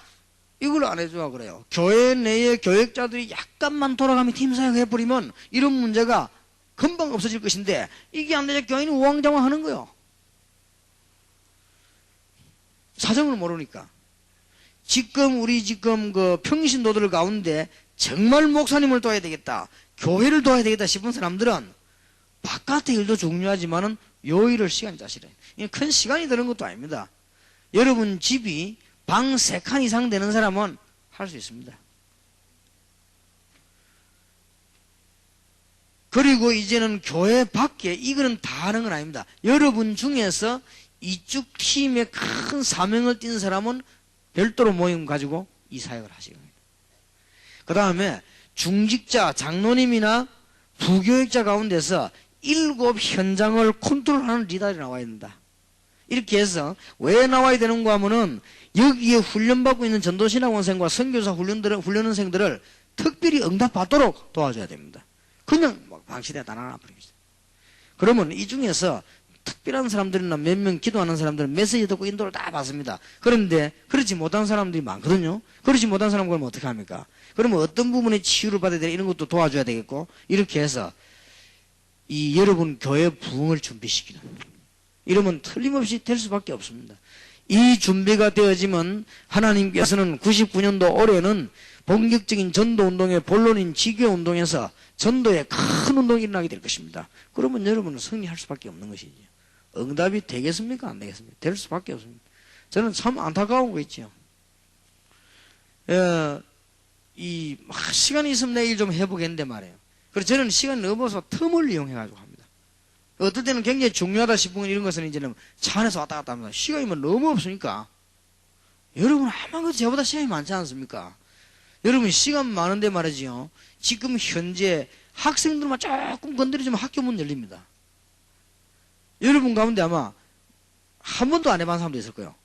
Speaker 1: 이걸 안 해줘야 그래요. 교회 내에 교역자들이 약간만 돌아가면 팀 사역해버리면 이런 문제가 금방 없어질 것인데 이게 안 되자 교인이 우왕좌왕하는 거예요. 사정을 모르니까. 우리 그 평신도들 가운데 정말 목사님을 도와야 되겠다, 교회를 도와야 되겠다 싶은 사람들은 바깥의 일도 중요하지만은 요 일을 시간 짜시래. 큰 시간이 드는 것도 아닙니다. 여러분 집이 방 3칸 이상 되는 사람은 할 수 있습니다. 그리고 이제는 교회 밖에, 이거는 다 하는 건 아닙니다. 여러분 중에서 이쪽 팀에 큰 사명을 띈 사람은 별도로 모임 가지고 이 사역을 하시는 겁니다. 그 다음에 중직자, 장로님이나 부교육자 가운데서 7 현장을 컨트롤하는 리더들이 나와야 된다. 이렇게 해서 왜 나와야 되는가 하면은 여기에 훈련받고 있는 전도신학원생과 선교사 훈련원생들을 특별히 응답받도록 도와줘야 됩니다. 그냥 방치되어 다 나눠버립니다. 그러면 이 중에서 특별한 사람들이나 몇 명 기도하는 사람들은 메시지 듣고 인도를 다 받습니다. 그런데 그렇지 못한 사람들이 많거든요. 그렇지 못한 사람은 그러면 어떻게 합니까? 그러면 어떤 부분에 치유를 받아야 되나 이런 것도 도와줘야 되겠고, 이렇게 해서 이 여러분 교회 부흥을 준비시키는, 이러면 틀림없이 될 수밖에 없습니다. 이 준비가 되어지면 하나님께서는 99년도 올해는 본격적인 전도운동의 본론인 지교운동에서 전도의 큰 운동이 일어나게 될 것입니다. 그러면 여러분은 승리할 수밖에 없는 것이죠. 응답이 되겠습니까? 안 되겠습니까? 될 수밖에 없습니다. 저는 참 안타까운 거 있죠. 시간이 있으면 내일 좀 해보겠는데 말이에요. 그래서 저는 시간이 넘어서 틈을 이용해가지고 합니다. 어떨 때는 굉장히 중요하다 싶은 이런 것은 이제는 차 안에서 왔다 갔다 합니다. 시간이 너무 없으니까. 여러분 아마 저보다 시간이 많지 않습니까? 여러분 시간 많은데 말이지요. 지금 현재 학생들만 조금 건드려주면 학교 문 열립니다. 여러분 가운데 아마 한 번도 안 해본 사람도 있을 거예요.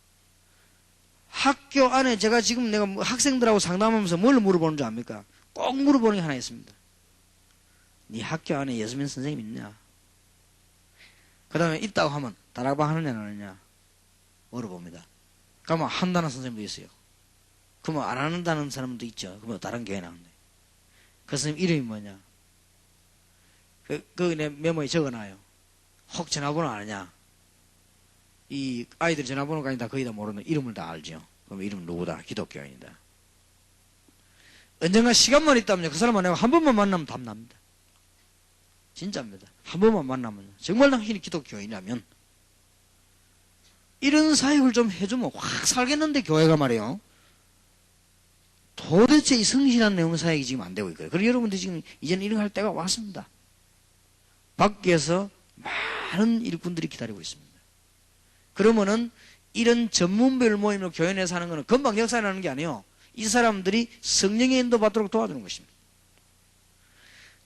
Speaker 1: 학교 안에 제가 지금 내가 학생들하고 상담하면서 뭘 물어보는 줄 압니까? 꼭 물어보는 게 하나 있습니다. 네 학교 안에 예수민 선생님 있냐? 그 다음에 있다고 하면 다락방 하느냐 안 하느냐 물어봅니다. 그러면 한다는 선생님도 있어요. 그러면 안 한다는 사람도 있죠. 그러면 다른 교회 나오는데 그 선생님 이름이 뭐냐? 내 메모에 적어놔요. 혹 전화번호 아느냐? 이 아이들 전화번호가 아니다 거의 다 모르는 이름을 다 알죠. 그럼 이름 누구다? 기독교인이다. 언젠가 시간만 있다면 그 사람만 내가 한 번만 만나면 답납니다. 진짜입니다. 한 번만 만나면 정말 당신이 기독교인이라면 이런 사역을 좀 해주면 확 살겠는데 교회가 말이에요. 도대체 이 성실한 내용 사역이 지금 안 되고 있거든요. 그래서 여러분들이 지금 이제는 이런 거 할 때가 왔습니다. 밖에서 많은 일꾼들이 기다리고 있습니다. 그러면은 이런 전문별 모임으로 교회 내에서 하는 거는 금방 역사라는 게 아니에요. 이 사람들이 성령의 인도 받도록 도와주는 것입니다.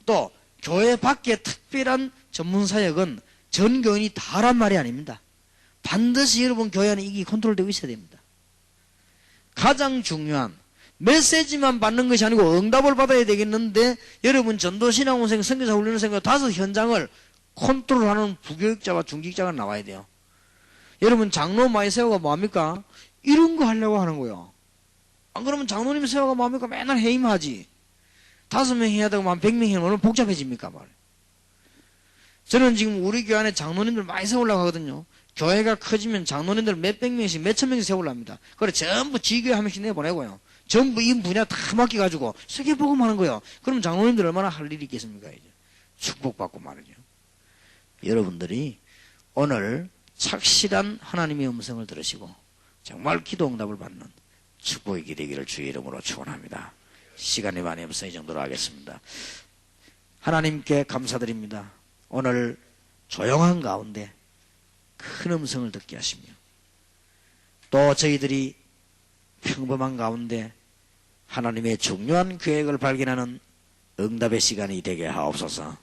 Speaker 1: 또 교회 밖에 특별한 전문 사역은 전 교인이 다 하란 말이 아닙니다. 반드시 여러분 교회 안에 이게 컨트롤되고 있어야 됩니다. 가장 중요한 메시지만 받는 것이 아니고 응답을 받아야 되겠는데 여러분 전도신학원생, 선교사 훈련생 5 현장을 컨트롤하는 부교육자와 중직자가 나와야 돼요. 여러분 장로 많이 세워가 뭐합니까? 이런 거 하려고 하는 거예요. 안 그러면 장로님 세워가 뭐합니까? 맨날 해임하지. 5명 해야 되고 100명 해야 얼마나 복잡해집니까? 말. 저는 지금 우리 교회 안에 장로님들 많이 세우려고 하거든요. 교회가 커지면 장로님들 몇백 명씩 몇천 명씩 세우려고 합니다. 그래 전부 지교회 한 명씩 내보내고요. 전부 이 분야 다 맡겨가지고 세계복음 하는 거예요. 그럼 장로님들 얼마나 할 일이 있겠습니까? 이제 축복받고 말이죠. 여러분들이 오늘 착실한 하나님의 음성을 들으시고 정말 기도 응답을 받는 축복이 되기를 주의 이름으로 축원합니다. 시간이 많이 없어 이 정도로 하겠습니다. 하나님께 감사드립니다. 오늘 조용한 가운데 큰 음성을 듣게 하시며 또 저희들이 평범한 가운데 하나님의 중요한 계획을 발견하는 응답의 시간이 되게 하옵소서.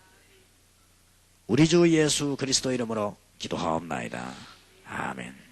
Speaker 1: 우리 주 예수 그리스도 이름으로 기도하옵나이다. 아멘.